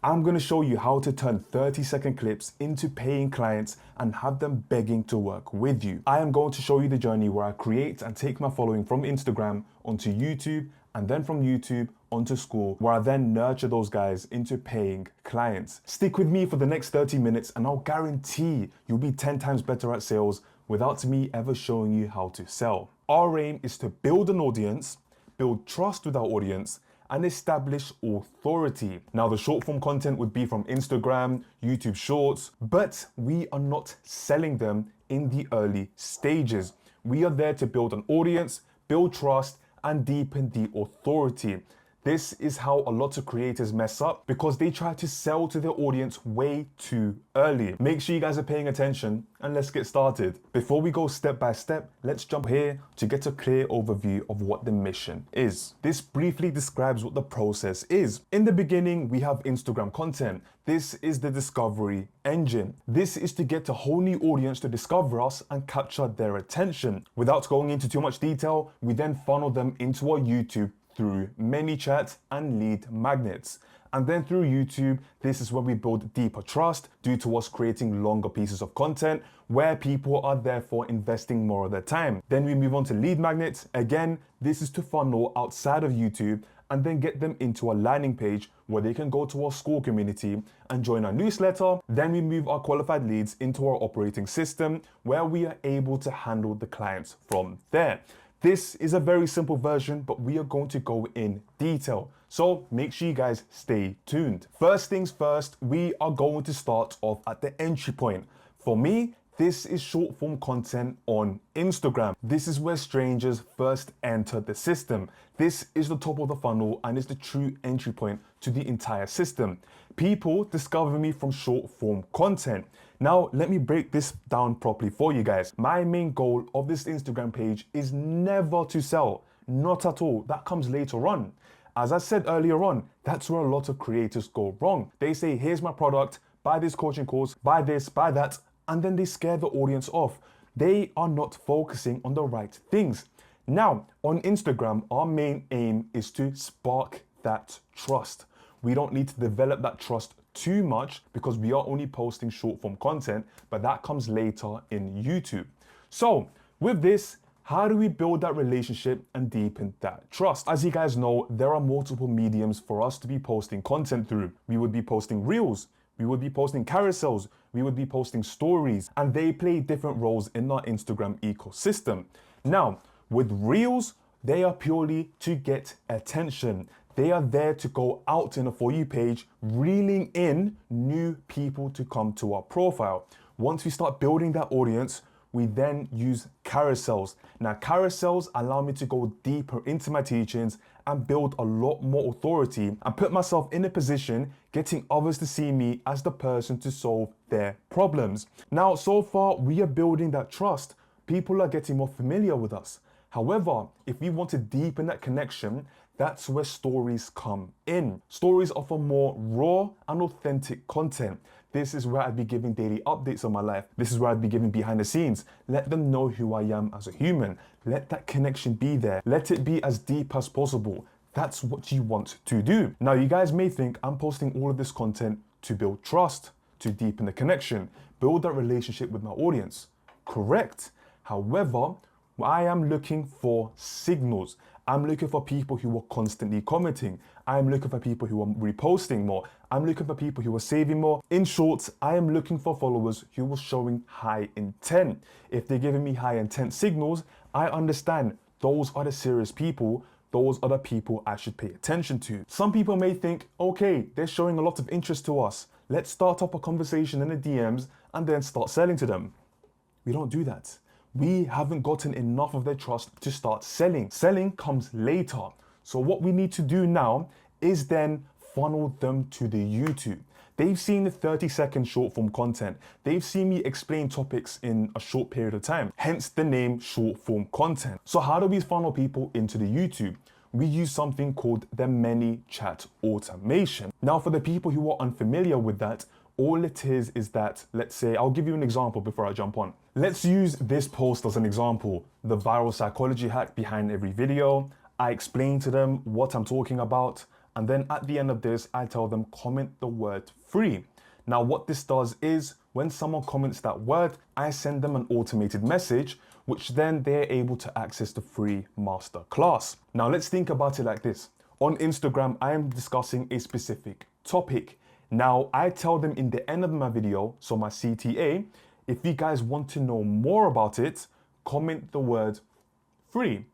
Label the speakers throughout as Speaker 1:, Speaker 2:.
Speaker 1: I'm going to show you how to turn 30-second clips into paying clients and have them begging to work with you. I am going to show you the journey where I create and take my following from Instagram onto YouTube, and then from YouTube onto Skool, where I then nurture those guys into paying clients. Stick with me for the next 30 minutes and I'll guarantee you'll be 10 times better at sales without me ever showing you how to sell. Our aim is to build an audience, build trust with our audience, and establish authority. Now, the short form content would be from Instagram, YouTube Shorts, but we are not selling them in the early stages. We are there to build an audience, build trust, and deepen the authority. This is how a lot of creators mess up because they try to sell to their audience way too early. Make sure you guys are paying attention and let's get started. Before we go step by step, let's jump here to get a clear overview of what the mission is. This briefly describes what the process is. In the beginning, we have Instagram content. This is the discovery engine. This is to get a whole new audience to discover us and capture their attention. Without going into too much detail, we then funnel them into our YouTube through ManyChat and lead magnets. And then through YouTube, this is where we build deeper trust due to us creating longer pieces of content where people are therefore investing more of their time. Then we move on to lead magnets. Again, this is to funnel outside of YouTube and then get them into a landing page where they can go to our Skool community and join our newsletter. Then we move our qualified leads into our operating system where we are able to handle the clients from there. This is a very simple version, but we are going to go in detail. So make sure you guys stay tuned. First things first, we are going to start off at the entry point. For me, this is short form content on Instagram. This is where strangers first enter the system. This is the top of the funnel and is the true entry point to the entire system. People discover me from short form content. Now, let me break this down properly for you guys. My main goal of this Instagram page is never to sell. Not at all. That comes later on. As I said earlier on, that's where a lot of creators go wrong. They say, here's my product, buy this coaching course, buy this, buy that, and then they scare the audience off. They are not focusing on the right things. Now, on Instagram, our main aim is to spark that trust. We don't need to develop that trust too much because we are only posting short form content, but that comes later in YouTube. So with this, how do we build that relationship and deepen that trust? As you guys know, there are multiple mediums for us to be posting content through. We would be posting reels, we would be posting carousels, we would be posting stories, and they play different roles in our Instagram ecosystem. Now, with reels, they are purely to get attention. They are there to go out in a For You page, reeling in new people to come to our profile. Once we start building that audience, we then use carousels. Now, carousels allow me to go deeper into my teachings and build a lot more authority and put myself in a position getting others to see me as the person to solve their problems. Now, so far, we are building that trust. People are getting more familiar with us. However, if we want to deepen that connection, that's where stories come in. Stories offer more raw and authentic content. This is where I'd be giving daily updates on my life. This is where I'd be giving behind the scenes. Let them know who I am as a human. Let that connection be there. Let it be as deep as possible. That's what you want to do. Now, you guys may think I'm posting all of this content to build trust, to deepen the connection, build that relationship with my audience. Correct. However, I am looking for signals. I'm looking for people who are constantly commenting. I'm looking for people who are reposting more. I'm looking for people who are saving more. In short, I am looking for followers who are showing high intent. If they're giving me high intent signals, I understand those are the serious people. Those are the people I should pay attention to. Some people may think, okay, they're showing a lot of interest to us. Let's start up a conversation in the DMs and then start selling to them. We don't do that. We haven't gotten enough of their trust to start selling. Selling comes later. So what we need to do now is then funnel them to the YouTube. They've seen the 30-second short form content. They've seen me explain topics in a short period of time, hence the name short form content. So how do we funnel people into the YouTube? We use something called the ManyChat automation. Now, for the people who are unfamiliar with that, all it is that, let's say, I'll give you an example before I jump on. Let's use this post as an example, the viral psychology hack behind every video. I explain to them what I'm talking about, And then at the end of this, I tell them comment the word free. Now what this does is when someone comments that word, I send them an automated message, which then they're able to access the free masterclass. Now let's think about it like this. On Instagram, I am discussing a specific topic. Now I tell them in the end of my video, so my CTA, if you guys want to know more about it, comment the word free.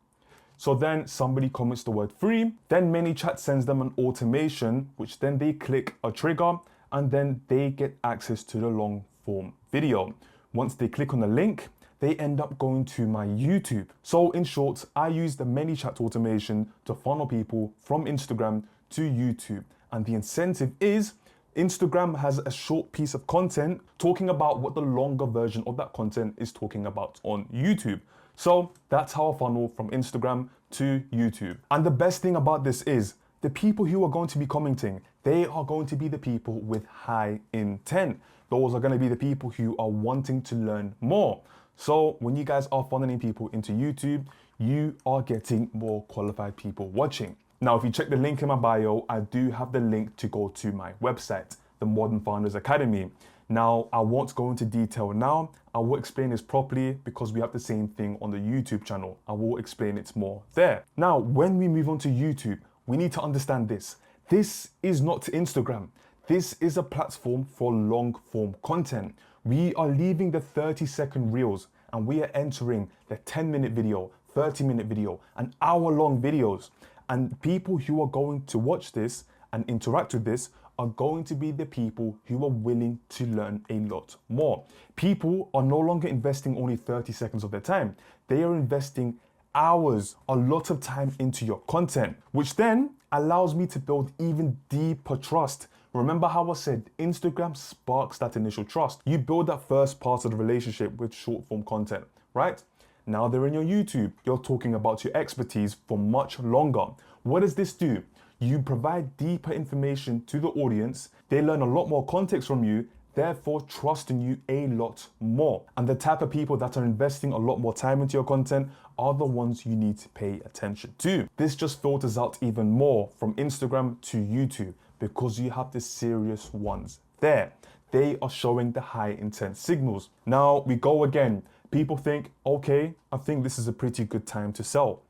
Speaker 1: So then somebody comments the word free, then ManyChat sends them an automation, which then they click a trigger and then they get access to the long form video. Once they click on the link, they end up going to my YouTube. So in short, I use the ManyChat automation to funnel people from Instagram to YouTube. And the incentive is Instagram has a short piece of content talking about what the longer version of that content is talking about on YouTube. So that's how I funnel from Instagram to YouTube. And the best thing about this is the people who are going to be commenting, they are going to be the people with high intent. Those are going to be the people who are wanting to learn more. So when you guys are funneling people into YouTube, you are getting more qualified people watching. Now, if you check the link in my bio, I do have the link to go to my website, the Modern Founders Academy. Now, I won't go into detail now. I will explain this properly because we have the same thing on the YouTube channel. I will explain it more there. Now, when we move on to YouTube, we need to understand this. This is not Instagram. This is a platform for long form content. We are leaving the 30-second reels and we are entering the 10-minute video, 30-minute video, and hour-long videos. And people who are going to watch this and interact with this are going to be the people who are willing to learn a lot more. People are no longer investing only 30 seconds of their time. They are investing hours, a lot of time into your content, which then allows me to build even deeper trust. Remember how I said Instagram sparks that initial trust. You build that first part of the relationship with short form content, right? Now they're in your YouTube. You're talking about your expertise for much longer. What does this do? You provide deeper information to the audience. They learn a lot more context from you, therefore trusting you a lot more. And the type of people that are investing a lot more time into your content are the ones you need to pay attention to. This just filters out even more from Instagram to YouTube because you have the serious ones there. They are showing the high intent signals. Now we go again. People think, okay, I think this is a pretty good time to sell.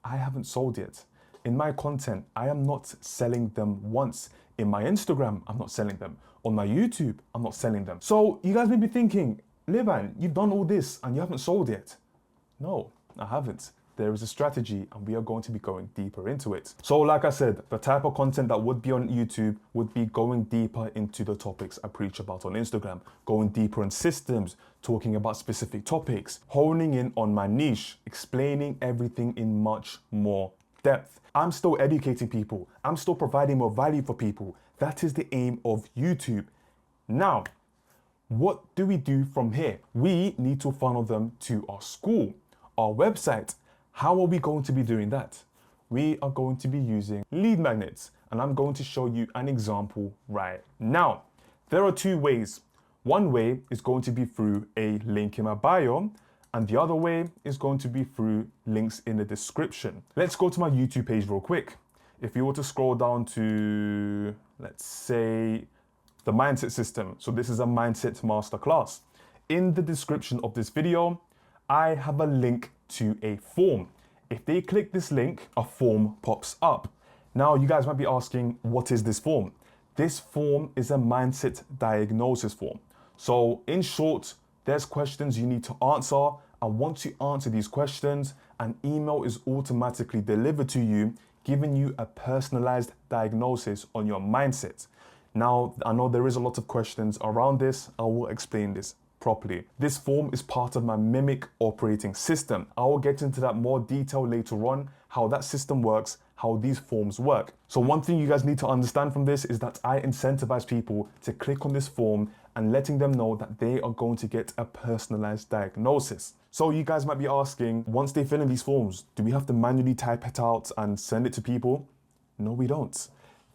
Speaker 1: I haven't sold yet. In my content, I am not selling them once. In my Instagram, I'm not selling them. On my YouTube, I'm not selling them. So you guys may be thinking, Levan, you've done all this and you haven't sold yet. No, I haven't. There is a strategy and we are going to be going deeper into it. So like I said, the type of content that would be on YouTube would be going deeper into the topics I preach about on Instagram, going deeper in systems, talking about specific topics, honing in on my niche, explaining everything in much more depth. I'm still educating people. I'm still providing more value for people. That is the aim of YouTube. Now, what do we do from here? We need to funnel them to our school, our website. How are we going to be doing that? We are going to be using lead magnets, and I'm going to show you an example right now. There are two ways. One way is going to be through a link in my bio, and the other way is going to be through links in the description. Let's go to my YouTube page real quick. If you were to scroll down to, let's say, the mindset system. So this is a mindset masterclass. In the description of this video, I have a link to a form. If they click this link, a form pops up. Now you guys might be asking, what is this form? This form is a mindset diagnosis form. So in short, there's questions you need to answer. And once you answer these questions, an email is automatically delivered to you, giving you a personalized diagnosis on your mindset. Now, I know there is a lot of questions around this. I will explain this properly. This form is part of my Mimic operating system. I will get into that more detail later on, how that system works, how these forms work. So one thing you guys need to understand from this is that I incentivize people to click on this form and letting them know that they are going to get a personalized diagnosis. So you guys might be asking, once they fill in these forms, do we have to manually type it out and send it to people? No, we don't.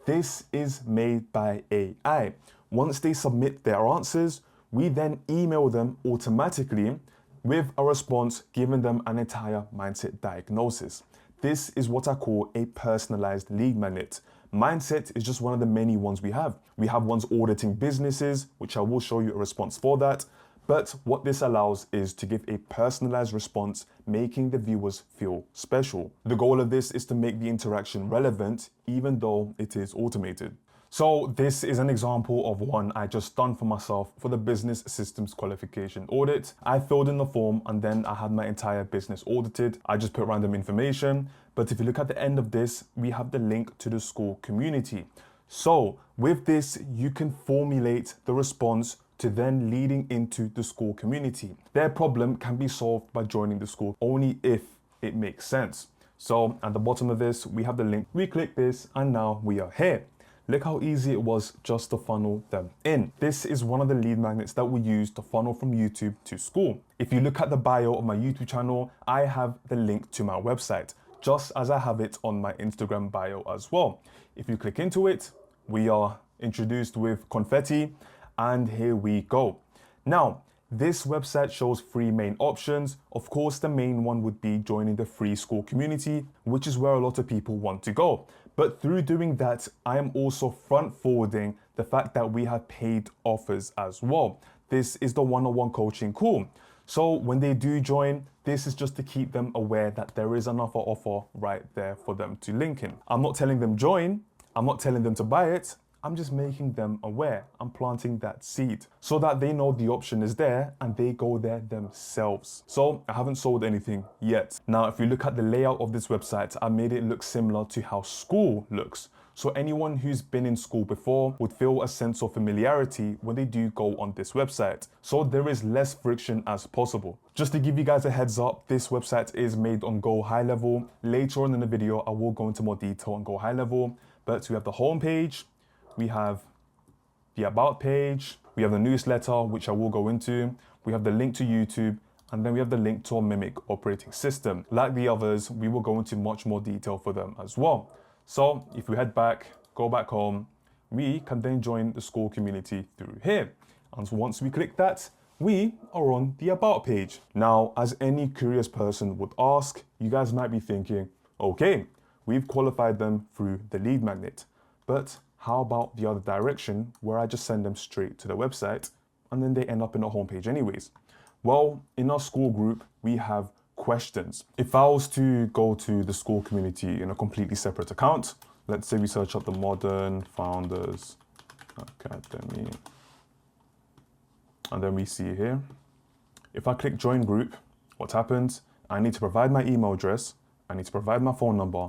Speaker 1: This is made by AI. Once they submit their answers, we then email them automatically with a response giving them an entire mindset diagnosis. This is what I call a personalized lead magnet. ManyChat is just one of the many ones we have. We have ones auditing businesses, which I will show you a response for that. But what this allows is to give a personalized response, making the viewers feel special. The goal of this is to make the interaction relevant, even though it is automated. So this is an example of one I just done for myself for the business systems qualification audit. I filled in the form and then I had my entire business audited. I just put random information. But if you look at the end of this, we have the link to the Skool community. So with this, you can formulate the response to then leading into the Skool community. Their problem can be solved by joining the Skool only if it makes sense. So at the bottom of this, we have the link. We click this and now we are here. Look how easy it was just to funnel them in. This is one of the lead magnets that we use to funnel from YouTube to Skool. If you look at the bio of my YouTube channel, I have the link to my website, just as I have it on my Instagram bio as well. If you click into it, we are introduced with confetti, and here we go. Now, this website shows three main options. Of course, the main one would be joining the free Skool community, which is where a lot of people want to go. But through doing that, I am also front forwarding the fact that we have paid offers as well. This is the one-on-one coaching call. So when they do join, this is just to keep them aware that there is another offer right there for them to link in. I'm not telling them join. I'm not telling them to buy it. I'm just making them aware. I'm planting that seed so that they know the option is there and they go there themselves. So I haven't sold anything yet. Now, if you look at the layout of this website, I made it look similar to how Skool looks. So anyone who's been in Skool before would feel a sense of familiarity when they do go on this website. So there is less friction as possible. Just to give you guys a heads up, this website is made on GoHighLevel. Later on in the video, I will go into more detail on GoHighLevel, but we have the home page. We have the about page, we have the newsletter, which I will go into, we have the link to YouTube, and then we have the link to our Mimic operating system. Like the others, we will go into much more detail for them as well. So if we head back, go back home, we can then join the Skool community through here. And so once we click that, we are on the about page. Now, as any curious person would ask, you guys might be thinking, okay, we've qualified them through the lead magnet, but how about the other direction where I just send them straight to the website and then they end up in the homepage anyways? Well, in our Skool group, we have questions. If I was to go to the Skool community in a completely separate account, let's say we search up the Modern Founders Academy, and then we see here, if I click join group, what happens? I need to provide my email address, I need to provide my phone number,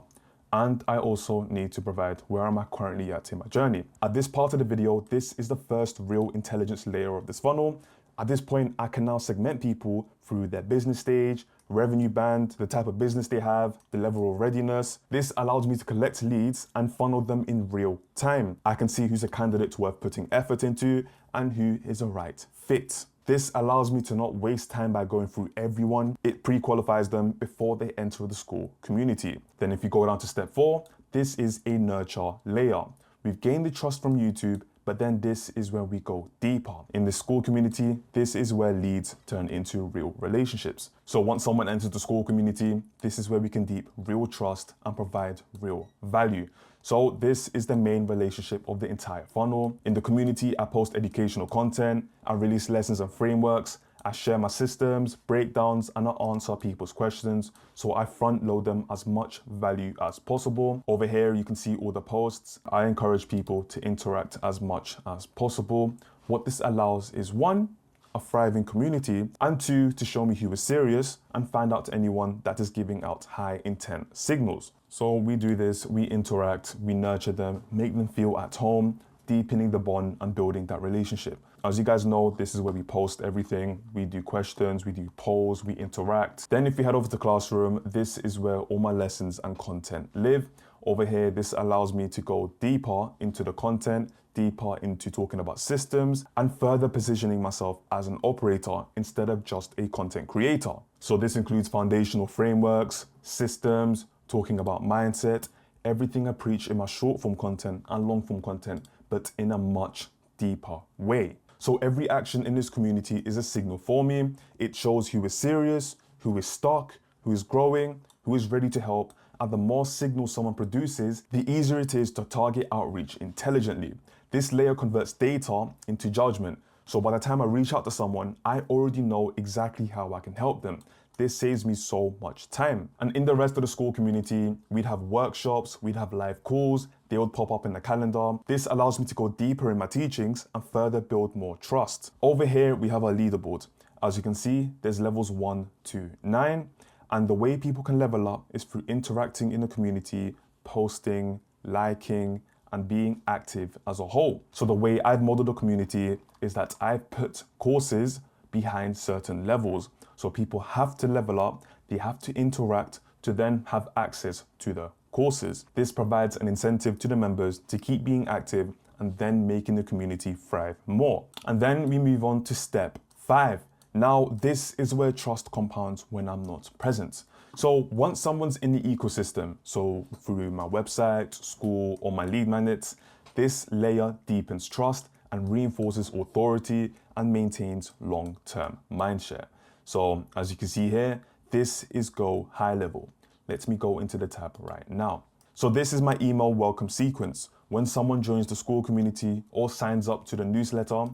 Speaker 1: and I also need to provide where am I currently at in my journey. At this part of the video, this is the first real intelligence layer of this funnel. At this point, I can now segment people through their business stage, revenue band, the type of business they have, the level of readiness. This allows me to collect leads and funnel them in real time. I can see who's a candidate worth putting effort into and who is a right fit. This allows me to not waste time by going through everyone. It pre-qualifies them before they enter the Skool community. Then if you go down to step 4, this is a nurture layer. We've gained the trust from YouTube, but then this is where we go deeper. In the Skool community, this is where leads turn into real relationships. So once someone enters the Skool community, this is where we can deep real trust and provide real value. So this is the main relationship of the entire funnel. In the community, I post educational content, I release lessons and frameworks, I share my systems, breakdowns, and I answer people's questions. So I front load them as much value as possible. Over here, you can see all the posts. I encourage people to interact as much as possible. What this allows is 1, a thriving community, and 2, to show me who is serious and find out anyone that is giving out high intent signals. So we do this, we interact, we nurture them, make them feel at home, deepening the bond and building that relationship. As you guys know, this is where we post everything. We do questions, we do polls, we interact. Then if you head over to Classroom, this is where all my lessons and content live. Over here, this allows me to go deeper into the content, deeper into talking about systems, and further positioning myself as an operator instead of just a content creator. So this includes foundational frameworks, systems, talking about mindset, everything I preach in my short form content and long form content, but in a much deeper way. So every action in this community is a signal for me. It shows who is serious, who is stuck, who is growing, who is ready to help, and the more signals someone produces, the easier it is to target outreach intelligently. This layer converts data into judgment. So by the time I reach out to someone, I already know exactly how I can help them. This saves me so much time. And in the rest of the Skool community, we'd have workshops, we'd have live calls, they would pop up in the calendar. This allows me to go deeper in my teachings and further build more trust. Over here, we have our leaderboard. As you can see, there's levels 1 to 9. And the way people can level up is through interacting in the community, posting, liking, and being active as a whole. So the way I've modeled the community is that I've put courses behind certain levels. So people have to level up, they have to interact to then have access to the courses. This provides an incentive to the members to keep being active and then making the community thrive more. And then we move on to step 5. Now, this is where trust compounds when I'm not present. So once someone's in the ecosystem, so through my website, Skool, or my lead magnets, this layer deepens trust and reinforces authority and maintains long-term mindshare. So as you can see here, this is GoHighLevel. Let me go into the tab right now. So this is my email welcome sequence. When someone joins the Skool community or signs up to the newsletter,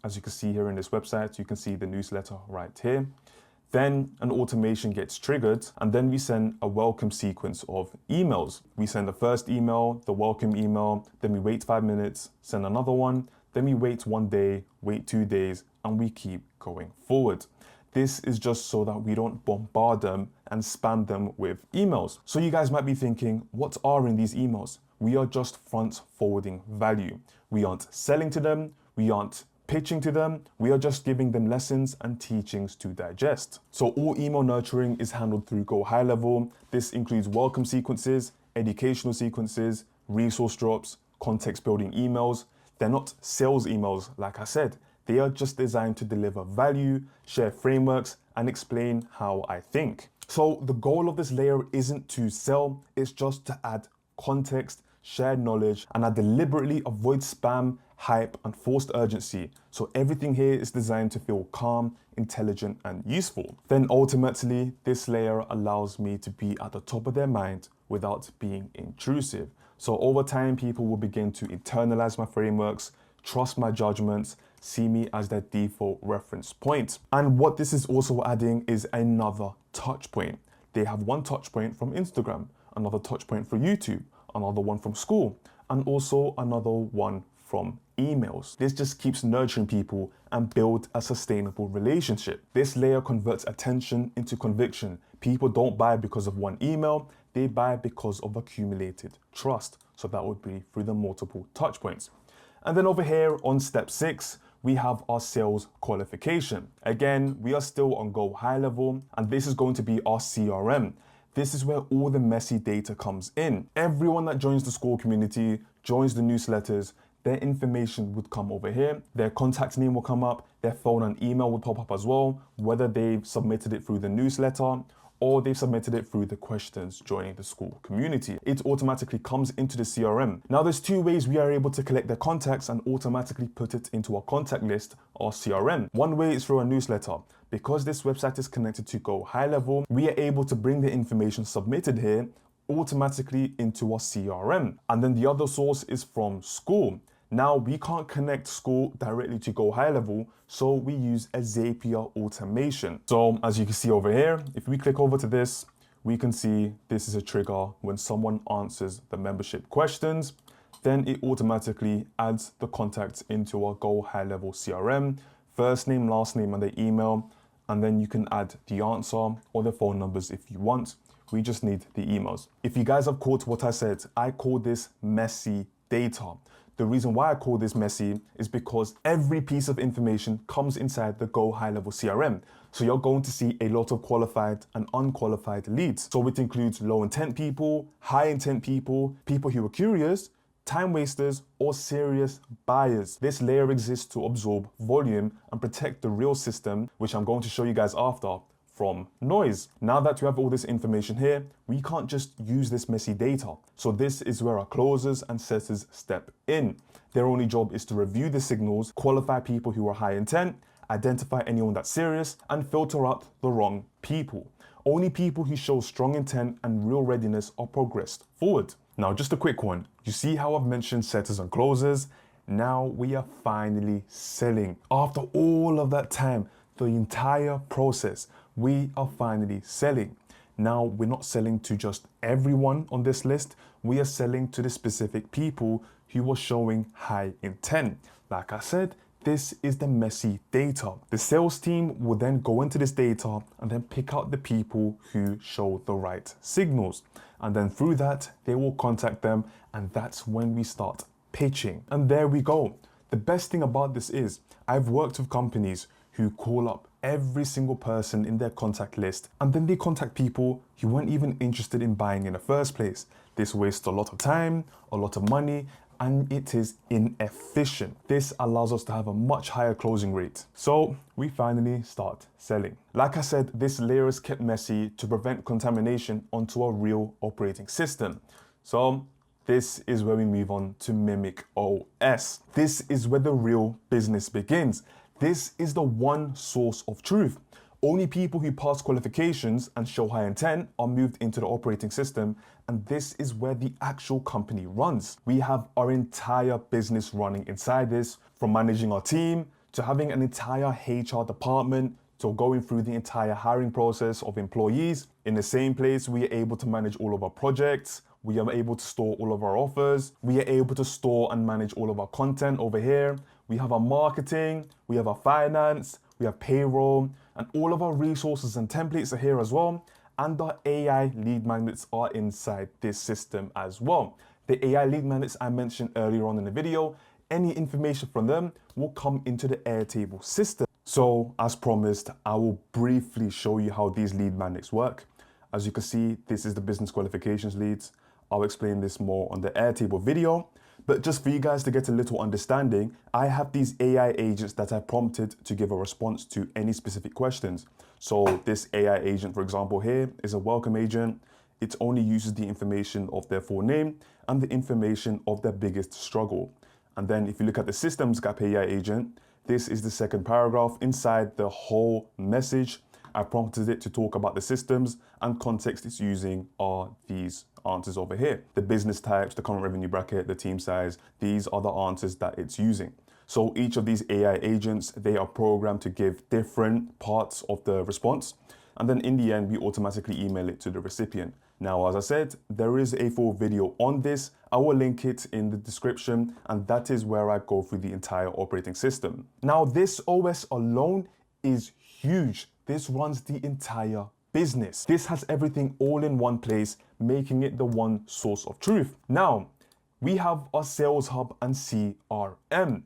Speaker 1: as you can see here in this website, you can see the newsletter right here. Then an automation gets triggered, and then we send a welcome sequence of emails. We send the first email, the welcome email, then we wait 5 minutes, send another one, then we wait 1 day, wait 2 days, and we keep going forward. This is just so that we don't bombard them and spam them with emails. So you guys might be thinking, what are in these emails? We are just front forwarding value. We aren't selling to them, we aren't pitching to them, we are just giving them lessons and teachings to digest. So all email nurturing is handled through GoHighLevel. This includes welcome sequences, educational sequences, resource drops, context building emails. They're not sales emails, like I said. They are just designed to deliver value, share frameworks, and explain how I think. So the goal of this layer isn't to sell, it's just to add context, share knowledge, and I deliberately avoid spam, hype, and forced urgency. So everything here is designed to feel calm, intelligent, and useful. Then ultimately, this layer allows me to be at the top of their mind without being intrusive. So over time, people will begin to internalize my frameworks, trust my judgments, see me as their default reference point. And what this is also adding is another touch point. They have one touch point from Instagram, another touch point for YouTube, another one from Skool, and also another one from emails. This just keeps nurturing people and build a sustainable relationship. This layer converts attention into conviction. People don't buy because of one email, they buy because of accumulated trust. So that would be through the multiple touch points. And then over here on step 6, we have our sales qualification. Again, we are still on GoHighLevel, and this is going to be our CRM. This is where all the messy data comes in. Everyone that joins the Skool community, joins the newsletters, their information would come over here. Their contact name will come up, their phone and email would pop up as well, whether they've submitted it through the newsletter or they've submitted it through the questions joining the Skool community. It automatically comes into the CRM. Now there's 2 ways we are able to collect their contacts and automatically put it into our contact list or CRM. One way is through a newsletter. Because this website is connected to GoHighLevel, we are able to bring the information submitted here automatically into our CRM. And then the other source is from Skool. Now we can't connect Skool directly to GoHighLevel, so we use a Zapier automation. So as you can see over here, if we click over to this, we can see this is a trigger when someone answers the membership questions, then it automatically adds the contacts into our GoHighLevel CRM, first name, last name, and the email, and then you can add the answer or the phone numbers if you want. We just need the emails. If you guys have caught what I said, I call this messy data. The reason why I call this messy is because every piece of information comes inside the GoHighLevel CRM. So you're going to see a lot of qualified and unqualified leads. So it includes low intent people, high intent people, people who are curious, time wasters, or serious buyers. This layer exists to absorb volume and protect the real system, which I'm going to show you guys after, from noise. Now that we have all this information here, we can't just use this messy data. So this is where our closers and setters step in. Their only job is to review the signals, qualify people who are high intent, identify anyone that's serious, and filter out the wrong people. Only people who show strong intent and real readiness are progressed forward. Now, just a quick one. You see how I've mentioned setters and closers? Now we are finally selling. After all of that time, the entire process, we are finally selling. Now we're not selling to just everyone on this list. We are selling to the specific people who are showing high intent. Like I said, this is the messy data. The sales team will then go into this data and then pick out the people who show the right signals. And then through that, they will contact them, and that's when we start pitching. And there we go. The best thing about this is I've worked with companies who call up every single person in their contact list, and then they contact people who weren't even interested in buying in the first place. This wastes a lot of time, a lot of money, and it is inefficient. This allows us to have a much higher closing rate. So we finally start selling. Like I said, this layer is kept messy to prevent contamination onto a real operating system. So this is where we move on to Mimic OS. This is where the real business begins. This is the one source of truth. Only people who pass qualifications and show high intent are moved into the operating system, and this is where the actual company runs. We have our entire business running inside this, from managing our team, to having an entire HR department, to going through the entire hiring process of employees. In the same place, we are able to manage all of our projects. We are able to store all of our offers. We are able to store and manage all of our content over here. We have our marketing, we have our finance, we have payroll, and all of our resources and templates are here as well. And our AI lead magnets are inside this system as well. The AI lead magnets I mentioned earlier on in the video, any information from them will come into the Airtable system. So as promised, I will briefly show you how these lead magnets work. As you can see, this is the business qualifications leads. I'll explain this more on the Airtable video. But just for you guys to get a little understanding, I have these AI agents that I prompted to give a response to any specific questions. So this AI agent, for example, here is a welcome agent. It only uses the information of their full name and the information of their biggest struggle. And then if you look at the systems gap AI agent, this is the second paragraph inside the whole message. I prompted it to talk about the systems, and context it's using are these answers over here. The business types, the current revenue bracket, the team size, these are the answers that it's using. So each of these AI agents, they are programmed to give different parts of the response. And then in the end, we automatically email it to the recipient. Now, as I said, there is a full video on this. I will link it in the description, and that is where I go through the entire operating system. Now, this OS alone is huge. This runs the entire business. This has everything all in one place, making it the one source of truth. Now, we have our Sales Hub and CRM.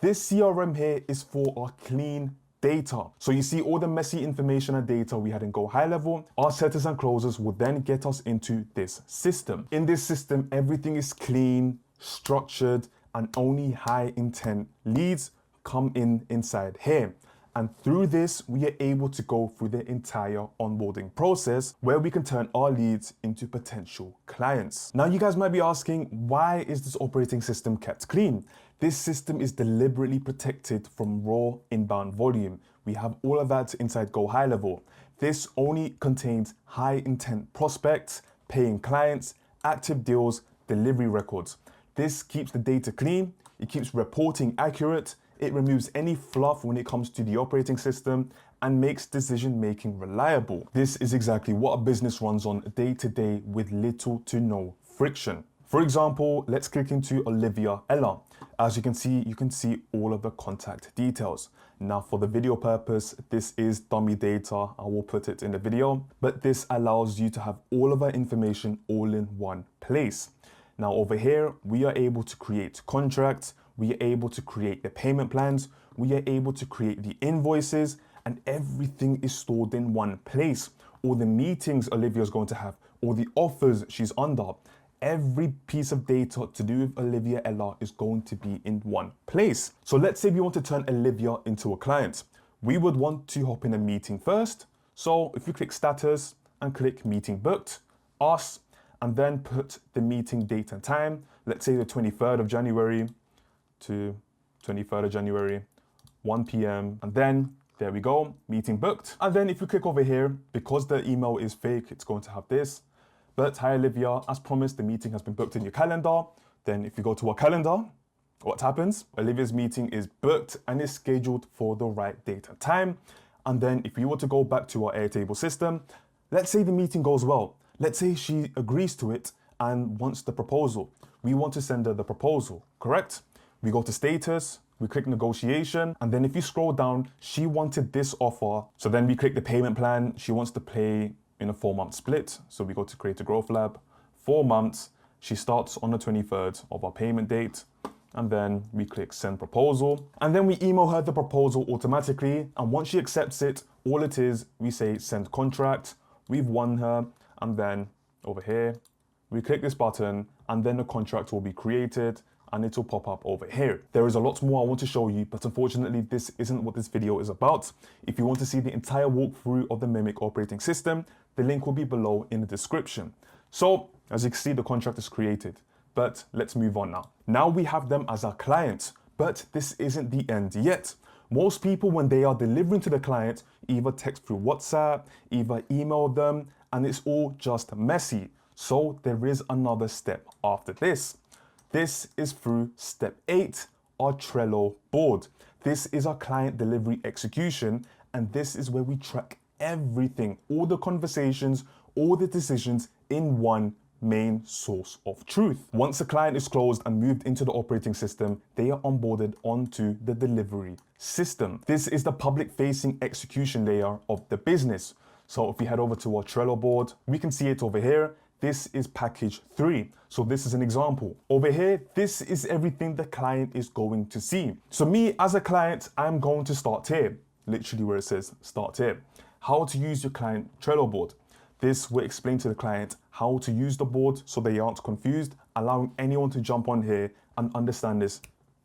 Speaker 1: This CRM here is for our clean data. So you see all the messy information and data we had in GoHighLevel, our setters and closers will then get us into this system. In this system, everything is clean, structured, and only high intent leads come inside here. And through this, we are able to go through the entire onboarding process where we can turn our leads into potential clients. Now, you guys might be asking, why is this operating system kept clean? This system is deliberately protected from raw inbound volume. We have all of that inside GoHighLevel. This only contains high intent prospects, paying clients, active deals, delivery records. This keeps the data clean, it keeps reporting accurate, it removes any fluff when it comes to the operating system, and makes decision-making reliable. This is exactly what a business runs on day to day with little to no friction. For example, let's click into Olivia Ella. As you can see all of the contact details. Now for the video purpose, this is dummy data. I will put it in the video, but this allows you to have all of our information all in one place. Now over here, we are able to create contracts, we are able to create the payment plans, we are able to create the invoices, and everything is stored in one place. All the meetings Olivia's going to have, all the offers she's under, every piece of data to do with Olivia Ella is going to be in one place. So let's say we want to turn Olivia into a client. We would want to hop in a meeting first. So if you click status and click meeting booked, us, and then put the meeting date and time, let's say the 23rd of January to 23rd of January, 1 p.m. And then There we go, meeting booked. And then if you click over here, because the email is fake, it's going to have this. But hi Olivia, as promised, the meeting has been booked in your calendar. Then if you go to our calendar, what happens? Olivia's meeting is booked and is scheduled for the right date and time. And then if you were to go back to our Airtable system, let's say the meeting goes well. Let's say she agrees to it and wants the proposal. We want to send her the proposal, correct? We go to status, we click negotiation, and then if you scroll down, she wanted this offer. So then we click the payment plan. She wants to pay in a 4-month split. So we go to Create a Growth Lab, 4 months. She starts on the 23rd of our payment date. And then we click send proposal. And then we email her the proposal automatically. And once she accepts it, all it is, we say send contract. We've won her. And then over here, we click this button and then the contract will be created and it will pop up over here. There is a lot more I want to show you, but unfortunately this isn't what this video is about. If you want to see the entire walkthrough of the Mimic operating system, the link will be below in the description. So as you can see, the contract is created, but let's move on now. Now we have them as our clients, but this isn't the end yet. Most people, when they are delivering to the client, either text through WhatsApp, either email them, and it's all just messy. So there is another step after this. This is through step 8, our Trello board. This is our client delivery execution, and this is where we track everything, all the conversations, all the decisions in one main source of truth. Once the client is closed and moved into the operating system, they are onboarded onto the delivery system. This is the public-facing execution layer of the business. So if we head over to our Trello board, we can see it over here. This is package 3. So this is an example. Over here, this is everything the client is going to see. So me as a client, I'm going to start here, literally where it says start here. How to use your client Trello board. This will explain to the client how to use the board so they aren't confused, allowing anyone to jump on here and understand this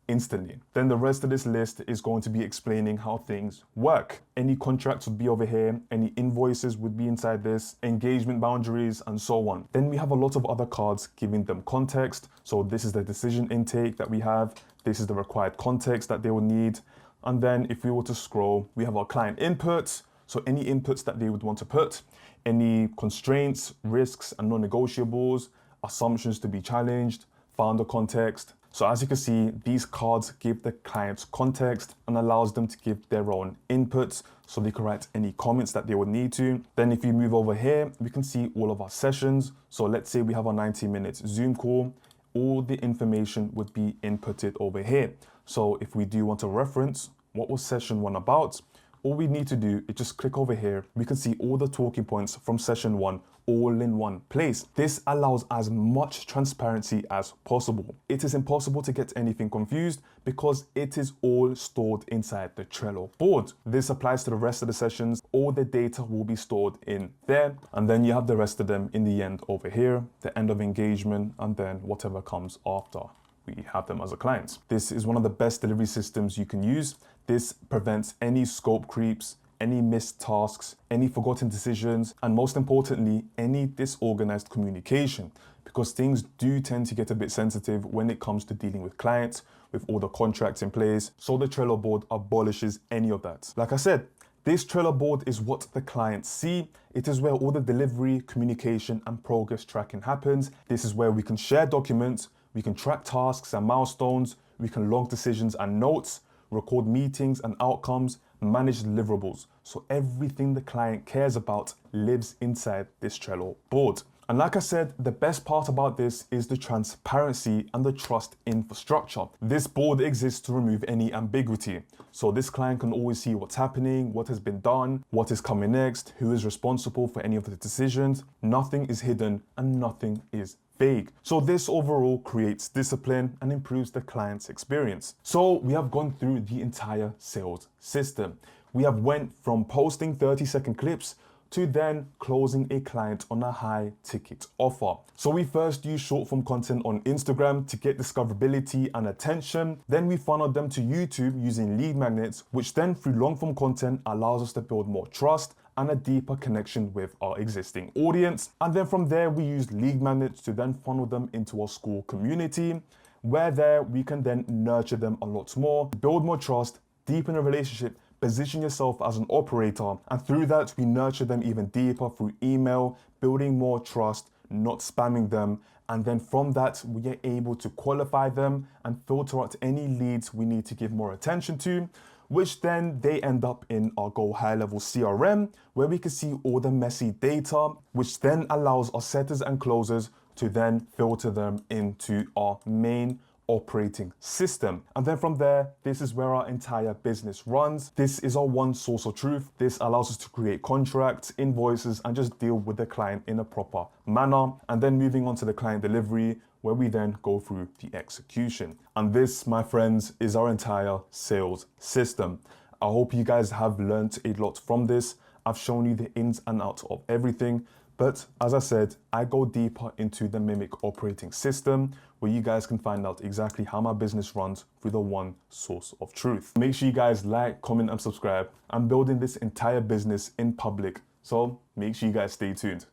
Speaker 1: instantly. Then the rest of this list is going to be explaining how things work. Any contracts would be over here, any invoices would be inside this, engagement boundaries, and so on. Then we have a lot of other cards giving them context. So this is the decision intake that we have. This is the required context that they will need. And then if we were to scroll, we have our client inputs. So any inputs that they would want to put, any constraints, risks, and non-negotiables, assumptions to be challenged, founder context. So as you can see, these cards give the clients context and allows them to give their own inputs so they can write any comments that they would need to. Then if you move over here, we can see all of our sessions. So let's say we have a 90 minutes Zoom call, all the information would be inputted over here. So if we do want to reference what was session 1 about, all we need to do is just click over here. We can see all the talking points from session 1 all in one place. This allows as much transparency as possible. It is impossible to get anything confused because it is all stored inside the Trello board. This applies to the rest of the sessions. All the data will be stored in there. And then you have the rest of them in the end over here, the end of engagement, and then whatever comes after. We have them as a client. This is one of the best delivery systems you can use. This prevents any scope creeps, any missed tasks, any forgotten decisions, and most importantly, any disorganized communication, because things do tend to get a bit sensitive when it comes to dealing with clients, with all the contracts in place. So the Trello board abolishes any of that. Like I said, this Trello board is what the clients see. It is where all the delivery, communication, and progress tracking happens. This is where we can share documents, we can track tasks and milestones, we can log decisions and notes, record meetings and outcomes, manage deliverables. So everything the client cares about lives inside this Trello board. And like I said, the best part about this is the transparency and the trust infrastructure. This board exists to remove any ambiguity. So this client can always see what's happening, what has been done, what is coming next, who is responsible for any of the decisions. Nothing is hidden and nothing is vague. So this overall creates discipline and improves the client's experience. So we have gone through the entire sales system. We have went from posting 30-second clips to then closing a client on a high ticket offer. So we first use short form content on Instagram to get discoverability and attention. Then we funneled them to YouTube using lead magnets, which then through long form content allows us to build more trust and a deeper connection with our existing audience. And then from there, we use lead magnets to then funnel them into our Skool community, where there we can then nurture them a lot more, build more trust, deepen a relationship, position yourself as an operator, and through that, we nurture them even deeper through email, building more trust, not spamming them. And then from that, we are able to qualify them and filter out any leads we need to give more attention to, which then they end up in our GoHighLevel CRM, where we can see all the messy data, which then allows our setters and closers to then filter them into our main operating system. And then from there, this is where our entire business runs. This is our one source of truth. This allows us to create contracts, invoices, and just deal with the client in a proper manner. And then moving on to the client delivery, where we then go through the execution. And this, my friends, is our entire sales system. I hope you guys have learned a lot from this. I've shown you the ins and outs of everything. But as I said, I go deeper into the Mimic operating system, where you guys can find out exactly how my business runs through the one source of truth. Make sure you guys like, comment, and subscribe. I'm building this entire business in public, so make sure you guys stay tuned.